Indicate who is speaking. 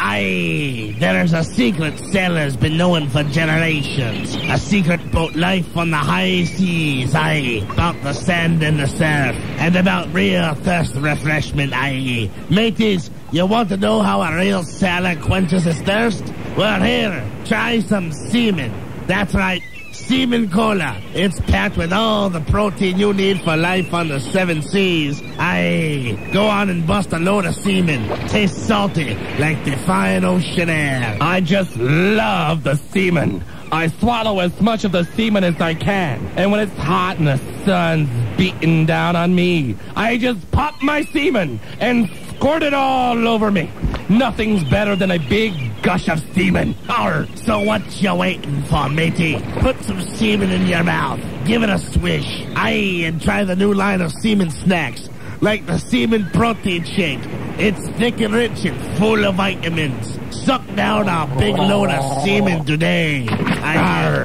Speaker 1: Aye, there's a secret sailor's been known for generations. A secret about life on the high seas, aye. About the sand and the surf, and about real thirst refreshment, aye. Mateys, you want to know how a real sailor quenches his thirst? Well, here, try some semen. That's right, semen cola. It's packed with all the protein you need for life on the 7 seas. Aye, go on and bust a load of semen. Tastes salty, like the fine ocean air.
Speaker 2: I just love the semen. I swallow as much of the semen as I can. And when it's hot and the sun's beating down on me, I just pop my semen and squirt it all over me. Nothing's better than a big gush of semen. Arr.
Speaker 1: So what you waiting for, matey? Put some semen in your mouth. Give it a swish. Aye, and try the new line of semen snacks. Like the semen protein shake. It's thick and rich and full of vitamins. Suck down a big load of semen today. Aye.